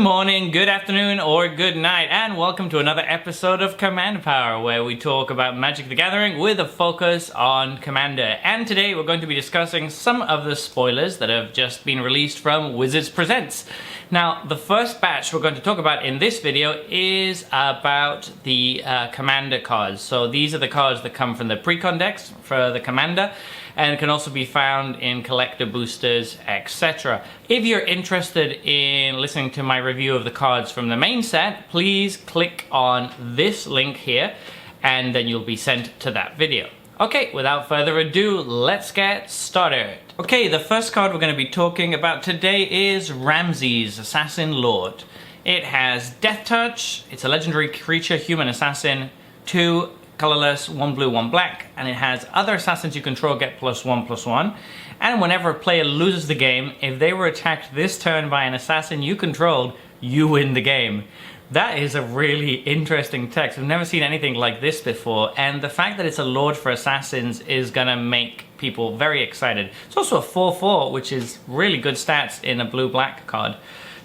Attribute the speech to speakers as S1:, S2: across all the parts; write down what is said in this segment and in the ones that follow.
S1: morning, good afternoon, or good night, and welcome to another episode of Command Power, where we talk about Magic the Gathering with a focus on Commander. And today we're going to be discussing some of the spoilers that have just been released from Wizards Presents. Now, the first batch we're going to talk about in this video is about the Commander cards. So these are the cards that come from the Precon decks for the Commander, and can also be found in collector boosters, etc. If you're interested in listening to my review of the cards from the main set, please click on this link here, and then you'll be sent to that video. Okay, without further ado, let's get started. Okay, the first card we're going to be talking about today is Ramses, Assassin Lord. It has Death Touch, it's a legendary creature, human assassin, 2 colorless, 1 blue, 1 black, and it has other assassins you control get +1/+1. And whenever a player loses the game, if they were attacked this turn by an assassin you controlled, you win the game. That is a really interesting text. I've never seen anything like this before, and the fact that it's a Lord for Assassins is gonna make people very excited. It's also a 4/4, which is really good stats in a blue-black card.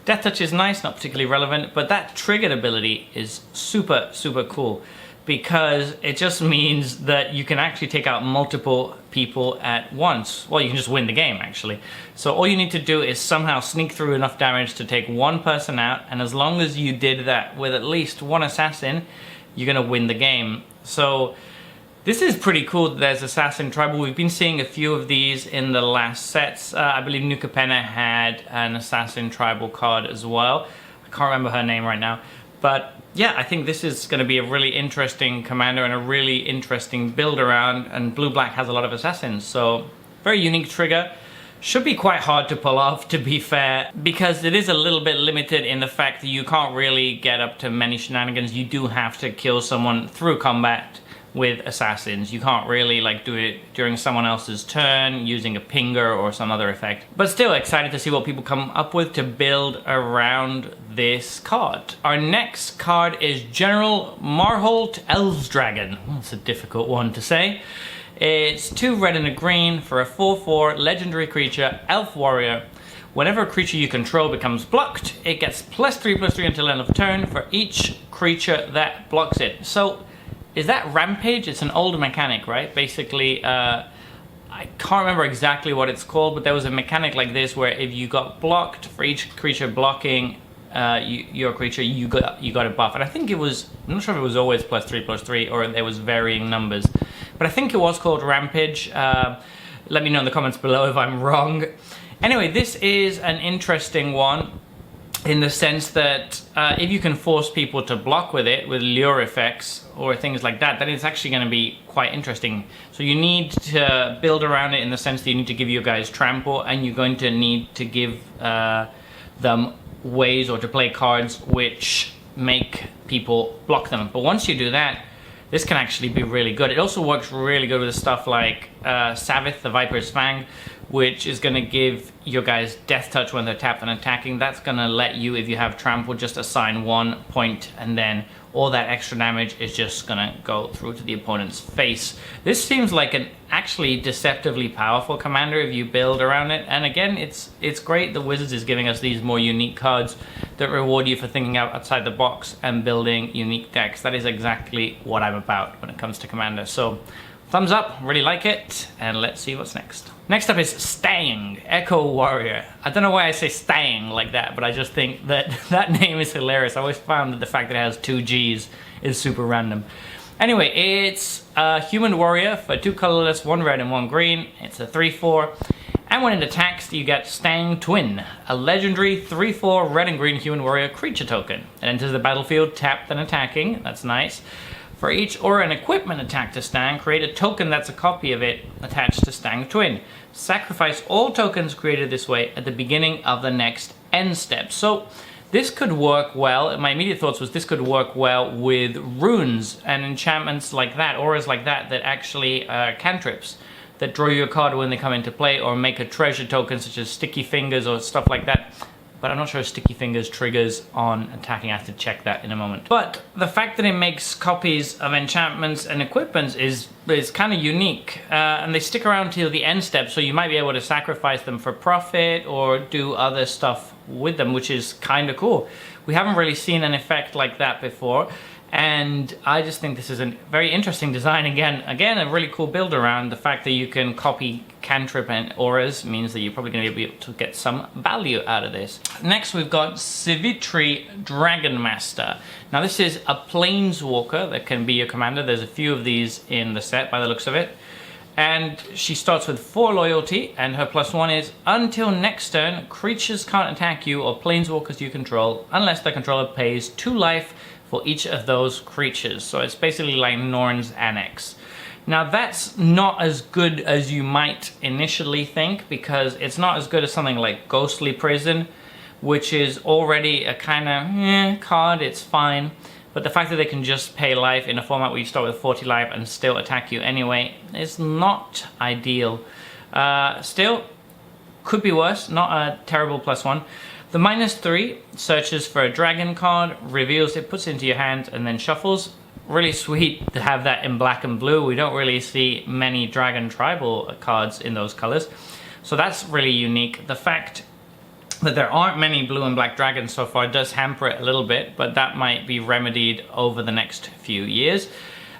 S1: Death Touch is nice, not particularly relevant, but that triggered ability is super, super cool, because it just means that you can actually take out multiple people at once. Well, you can just win the game, actually. So all you need to do is somehow sneak through enough damage to take one person out, and as long as you did that with at least one assassin, you're gonna win the game. So this is pretty cool that there's Assassin Tribal. We've been seeing a few of these in the last sets. I believe Nuka Penna had an Assassin Tribal card as well. I can't remember her name right now. But yeah, I think this is going to be a really interesting commander and a really interesting build around, and blue-black has a lot of assassins, so very unique trigger. Should be quite hard to pull off, to be fair, because it is a little bit limited in the fact that you can't really get up to many shenanigans. You do have to kill someone through combat with assassins. You can't really like do it during someone else's turn using a pinger or some other effect. But still excited to see what people come up with to build around this card. Our next card is General Marholt Elves Dragon. That's a difficult one to say. It's 2 red and a green for a 4/4 legendary creature, Elf Warrior. Whenever a creature you control becomes blocked, it gets +3/+3 until end of turn for each creature that blocks it. So is that Rampage? It's an old mechanic, right? Basically, I can't remember exactly what it's called, but there was a mechanic like this where if you got blocked, for each creature blocking your creature, you got a buff. And I think it was, I'm not sure if it was always +3/+3 or there was varying numbers, but I think it was called Rampage. Let me know in the comments below if I'm wrong. Anyway, this is an interesting one, in the sense that if you can force people to block with it, with lure effects or things like that, then it's actually going to be quite interesting. So you need to build around it in the sense that you need to give your guys trample, and you're going to need to give them ways or to play cards which make people block them. But once you do that, this can actually be really good. It also works really good with stuff like Savith, the Viper's Fang, which is going to give your guys Death Touch when they're tapped and attacking. That's going to let you, if you have trample, just assign 1 point, and then all that extra damage is just going to go through to the opponent's face. This seems like an actually deceptively powerful commander if you build around it. And again, it's great that Wizards is giving us these more unique cards that reward you for thinking outside the box and building unique decks. That is exactly what I'm about when it comes to Commander. So thumbs up, really like it, and let's see what's next. Next up is Stang, Echo Warrior. I don't know why I say Stang like that, but I just think that that name is hilarious. I always found that the fact that it has 2 G's is super random. Anyway, it's a human warrior for 2 colorless, 1 red and 1 green. It's a 3/4. And when it attacks, you get Stang Twin, a legendary 3/4 red and green human warrior creature token. It enters the battlefield tapped and attacking. That's nice. For each aura and equipment attack to Stang, create a token that's a copy of it attached to Stang Twin. Sacrifice all tokens created this way at the beginning of the next end step. So this could work well. My immediate thoughts was this could work well with runes and enchantments like that, auras like that, that actually cantrips that draw you a card when they come into play, or make a treasure token such as Sticky Fingers or stuff like that. but I'm not sure if Sticky Fingers triggers on attacking. I have to check that in a moment. But the fact that it makes copies of enchantments and equipments is kind of unique, and they stick around till the end step, so you might be able to sacrifice them for profit or do other stuff with them, which is kind of cool. We haven't really seen an effect like that before, and I just think this is a very interesting design. Again, a really cool build around. The fact that you can copy cantrip and auras means that you're probably going to be able to get some value out of this. Next, we've got Civitry Dragon Master. Now, this is a planeswalker that can be your commander. There's a few of these in the set by the looks of it. And she starts with 4 loyalty, and her +1 is, until next turn, creatures can't attack you or planeswalkers you control unless the controller pays 2 life for each of those creatures. So it's basically like Norn's Annex. Now that's not as good as you might initially think, because it's not as good as something like Ghostly Prison, which is already a kind of card. It's fine. But the fact that they can just pay life in a format where you start with 40 life and still attack you anyway is not ideal. Still, could be worse. Not a terrible +1. The -3 searches for a dragon card, reveals it, puts it into your hand, and then shuffles. Really sweet to have that in black and blue. We don't really see many dragon tribal cards in those colors, so that's really unique. The fact that there aren't many blue and black dragons so far does hamper it a little bit, but that might be remedied over the next few years.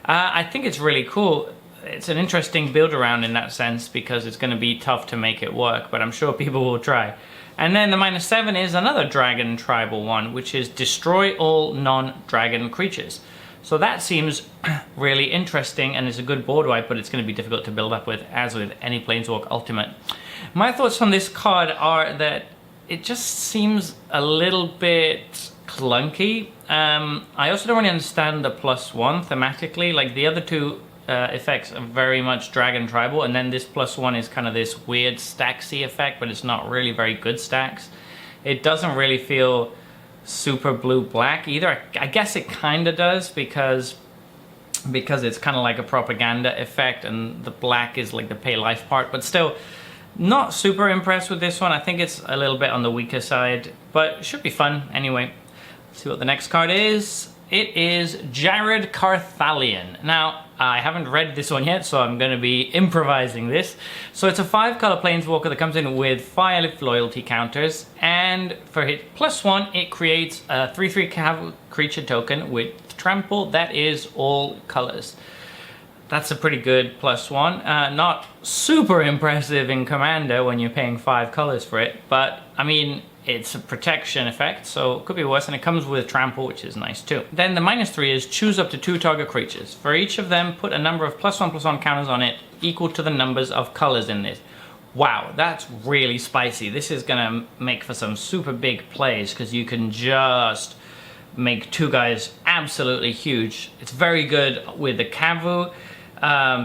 S1: I think it's really cool. It's an interesting build around in that sense, because it's going to be tough to make it work, but I'm sure people will try. And then the -7 is another dragon tribal one, which is destroy all non-dragon creatures. So that seems really interesting, and it's a good board wipe, but it's going to be difficult to build up with, as with any Planeswalk Ultimate. My thoughts on this card are that it just seems a little bit clunky. I also don't really understand the +1 thematically. Like, the other two effects are very much dragon tribal, and then this +1 is kind of this weird stacksy effect, but it's not really very good stacks. It doesn't really feel super blue-black either. I guess it kind of does, because it's kind of like a propaganda effect, and the black is like the pay life part, but still not super impressed with this one. I think it's a little bit on the weaker side, but it should be fun anyway. Let's see what the next card is. It is Jared Carthalion. Now, I haven't read this one yet, so I'm going to be improvising this. So it's a 5-color planeswalker that comes in with 5 loyalty counters, and for his +1, it creates a 3/3 creature token with trample that is all colors. That's a pretty good +1. Not super impressive in Commander when you're paying 5 colors for it, but I mean, it's a protection effect, so it could be worse, and it comes with trample, which is nice too. Then the -3 is choose up to 2 target creatures. For each of them, put a number of +1/+1 counters on it equal to the numbers of colors in this. Wow, that's really spicy. This is gonna make for some super big plays, because you can just make 2 guys absolutely huge. It's very good with the Kavu,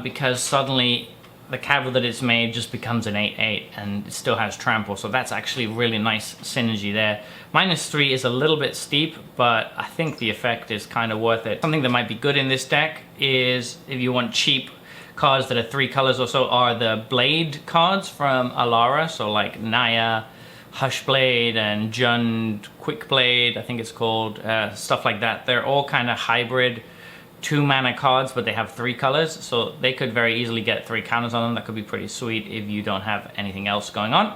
S1: because suddenly the Kavu that it's made just becomes an 8/8 and it still has trample, so that's actually really nice synergy there. -3 is a little bit steep, but I think the effect is kind of worth it. Something that might be good in this deck is, if you want cheap cards that are 3 colors or so, are the Blade cards from Alara, so like Naya, Hushblade, and Jund Quickblade, I think it's called, stuff like that. They're all kind of hybrid 2-mana cards, but they have 3 colors, so they could very easily get 3 counters on them. That could be pretty sweet if you don't have anything else going on.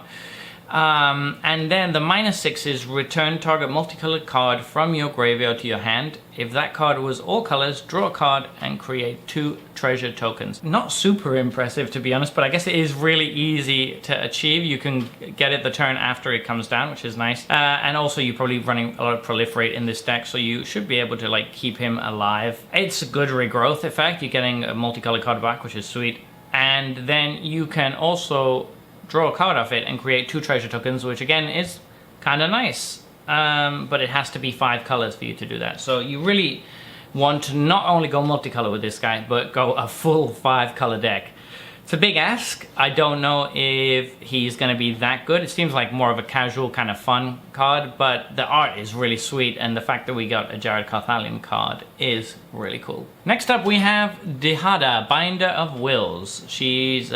S1: And then the -6 is return target multicolored card from your graveyard to your hand. If that card was all colors, draw a card and create 2 treasure tokens. Not super impressive, to be honest, but I guess it is really easy to achieve. You can get it the turn after it comes down, which is nice. And also you're probably running a lot of Proliferate in this deck, so you should be able to like keep him alive. It's a good regrowth effect. You're getting a multicolored card back, which is sweet. And then you can also draw a card off it and create 2 treasure tokens, which again is kind of nice. But it has to be 5 colors for you to do that. So you really want to not only go multicolor with this guy, but go a full 5-color deck. It's a big ask. I don't know if he's going to be that good. It seems like more of a casual kind of fun card, but the art is really sweet, and the fact that we got a Jared Carthalion card is really cool. Next up we have the Hada Binder of Wills. She's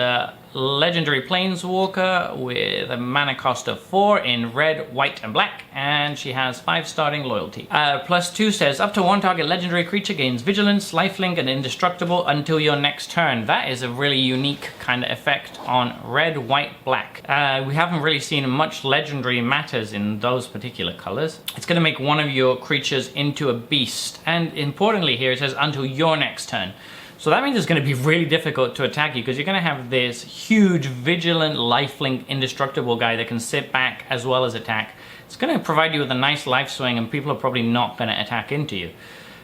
S1: legendary planeswalker with a mana cost of 4 in red, white, and black, and she has 5 starting loyalty. +2 says up to 1 target legendary creature gains vigilance, lifelink, and indestructible until your next turn. That is a really unique kind of effect on red, white, black. We haven't really seen much legendary matters in those particular colors. It's going to make one of your creatures into a beast, and importantly here it says until your next turn. So that means it's going to be really difficult to attack you because you're going to have this huge vigilant lifelink indestructible guy that can sit back as well as attack. It's going to provide you with a nice life swing and people are probably not going to attack into you.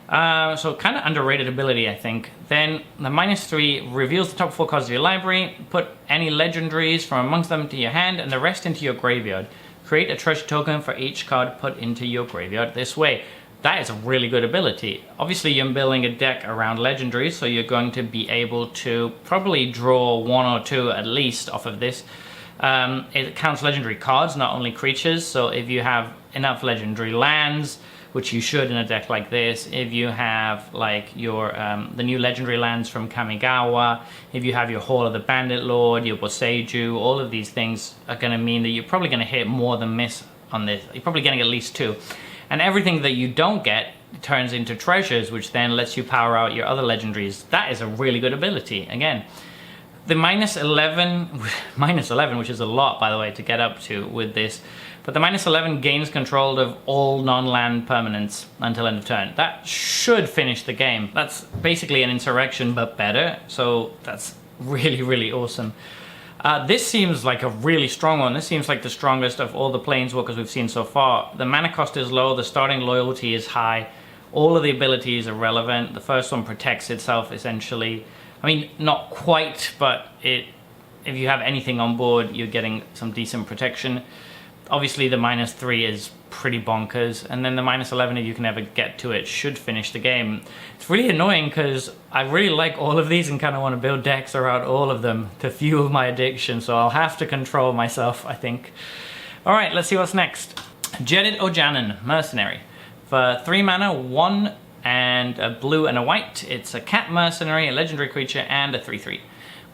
S1: So kind of underrated ability, I think. Then the -3 reveals the top 4 cards of your library, put any legendaries from amongst them to your hand and the rest into your graveyard. Create a treasure token for each card put into your graveyard this way. That is a really good ability. Obviously you're building a deck around legendaries, so you're going to be able to probably draw 1 or 2 at least off of this. It counts legendary cards, not only creatures, so if you have enough legendary lands, which you should in a deck like this, if you have like your the new legendary lands from Kamigawa, if you have your Hall of the Bandit Lord, your Boseiju, all of these things are going to mean that you're probably going to hit more than miss on this. You're probably getting at least 2. And everything that you don't get turns into treasures, which then lets you power out your other legendaries. That is a really good ability. Again, the -11, which is a lot, by the way, to get up to with this, but the -11 gains control of all non-land permanents until end of turn. That should finish the game. That's basically an insurrection, but better. So that's really, really awesome. This seems like a really strong one. This seems like the strongest of all the planeswalkers we've seen so far. The mana cost is low, the starting loyalty is high, all of the abilities are relevant. The first one protects itself essentially. I mean, not quite, but if you have anything on board, you're getting some decent protection. Obviously the -3 is pretty bonkers, and then the -11, if you can ever get to it, should finish the game. It's really annoying because I really like all of these and kind of want to build decks around all of them to fuel my addiction, so I'll have to control myself, I think. Alright, let's see what's next. Jetted Ojanon, Mercenary. For 3 mana, 1 and a blue and a white. It's a cat mercenary, a legendary creature, and a 3/3.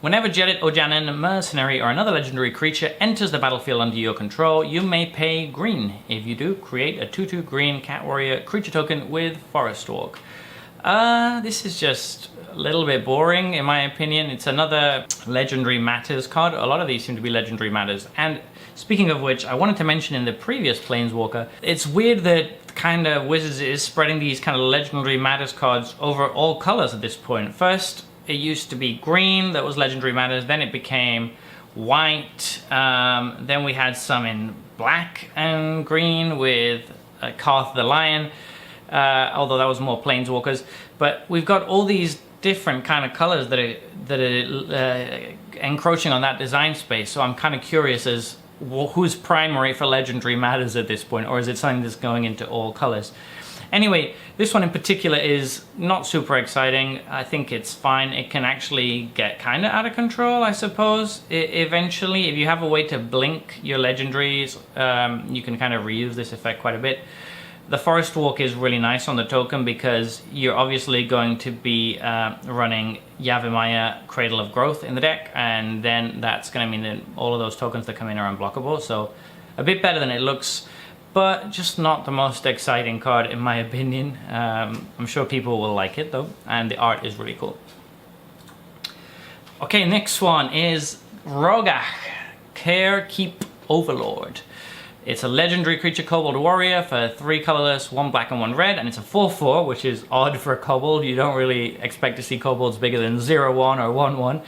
S1: Whenever Jetted Ojanon, Mercenary, or another legendary creature enters the battlefield under your control, you may pay green. If you do, create a 2/2 green cat warrior creature token with Forest Walk. This is just a little bit boring in my opinion. It's another legendary matters card. A lot of these seem to be legendary matters. And speaking of which, I wanted to mention in the previous Planeswalker, it's weird that kind of Wizards is spreading these kind of legendary matters cards over all colors at this point. First, it used to be green, that was legendary matters, then it became white, then we had some in black and green with Carth the Lion, although that was more planeswalkers. But we've got all these different kind of colors that are encroaching on that design space, so I'm kind of curious as who's primary for legendary matters at this point, or is it something that's going into all colors? Anyway, this one in particular is not super exciting. I think it's fine. It can actually get kind of out of control, I suppose. Eventually, if you have a way to blink your legendaries, you can kind of reuse this effect quite a bit. The Forest Walk is really nice on the token because you're obviously going to be running Yavimaya, Cradle of Growth in the deck, and then that's going to mean that all of those tokens that come in are unblockable, so a bit better than it looks. But just not the most exciting card in my opinion. I'm sure people will like it though, and the art is really cool. Okay, next one is Rogach, Carekeep Overlord. It's a legendary creature kobold warrior for 3 colorless, 1 black and 1 red, and it's a 4/4, which is odd for a kobold. You don't really expect to see kobolds bigger than 0/1 or 1/1.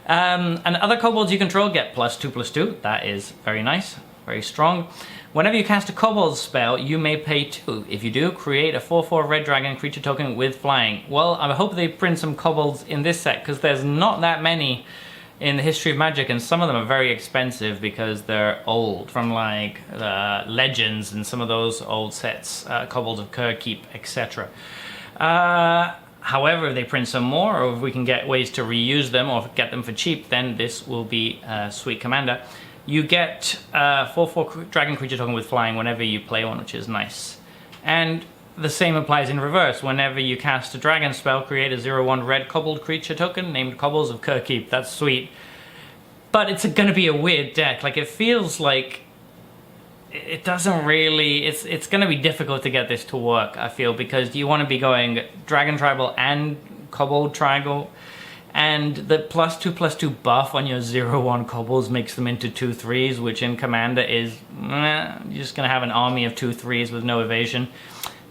S1: And other kobolds you control get +2/+2. That is very nice, very strong. Whenever you cast a kobold spell, you may pay 2. If you do, create a 4/4 red dragon creature token with flying. Well, I hope they print some kobolds in this set, because there's not that many in the history of Magic, and some of them are very expensive because they're old, from like Legends and some of those old sets, Kobolds of Carekeep, etc. However, if they print some more, or if we can get ways to reuse them or get them for cheap, then this will be a sweet commander. You get a 4/4 dragon creature token with flying whenever you play one, which is nice. And the same applies in reverse. Whenever you cast a dragon spell, create a 0/1 red kobold creature token named Kobolds of Carekeep. That's sweet. but it's going to be a weird deck. Like, it feels like it doesn't really, it's going to be difficult to get this to work, I feel, because you want to be going Dragon Tribal and Kobold Tribal, and the +2/+2 buff on your 0/1 Kobolds makes them into 2/3s, which in Commander is, you're just going to have an army of 2/3s with no evasion.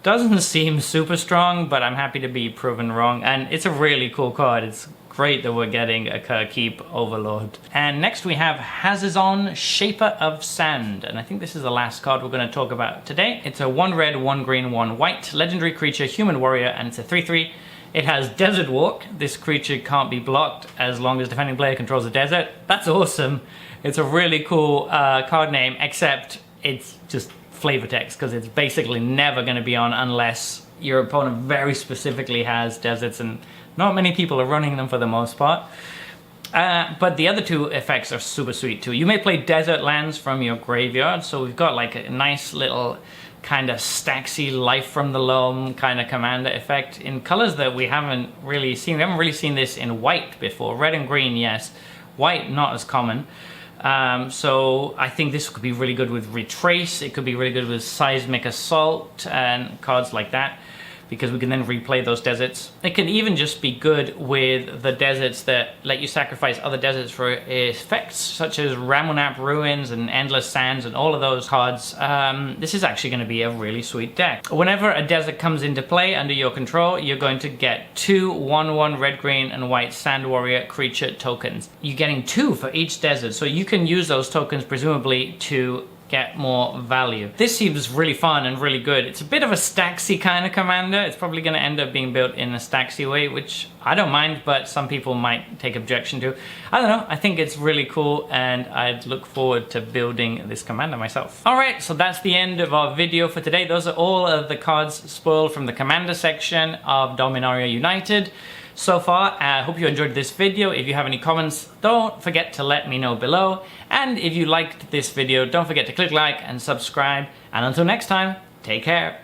S1: Doesn't seem super strong, but I'm happy to be proven wrong, and it's a really cool card. It's great that we're getting a Keep Overlord. And next we have Hazazon, Shaper of Sand, and I think this is the last card we're going to talk about today. It's a 1 red, 1 green, 1 white, legendary creature, human warrior, and it's a 3/3. It has Desert Walk. This creature can't be blocked as long as defending player controls the desert. That's awesome. It's a really cool card name, except it's just flavor text, because it's basically never going to be on unless your opponent very specifically has deserts, and not many people are running them for the most part. But the other two effects are super sweet too. You may play desert lands from your graveyard, so we've got like a nice little kind of Staxy Life from the Loam kind of commander effect in colors that we haven't really seen. We haven't really seen this in white before. Red and green, yes. White, not as common. So I think this could be really good with Retrace. It could be really good with Seismic Assault and cards like that, because we can then replay those deserts. It can even just be good with the deserts that let you sacrifice other deserts for effects, such as Ramunap Ruins and Endless Sands and all of those cards. This is actually going to be a really sweet deck. Whenever a desert comes into play under your control, you're going to get 2 1/1 red, green, and white Sand Warrior creature tokens. You're getting 2 for each desert, so you can use those tokens presumably to get more value. This seems really fun and really good. It's a bit of a Staxy kind of commander. It's probably going to end up being built in a Staxy way, which I don't mind, but some people might take objection to. I don't know. I think it's really cool, and I'd look forward to building this commander myself. Alright, so that's the end of our video for today. Those are all of the cards spoiled from the commander section of Dominaria United so far. I hope you enjoyed this video. If you have any comments, don't forget to let me know below. And if you liked this video, don't forget to click like and subscribe. And until next time, take care.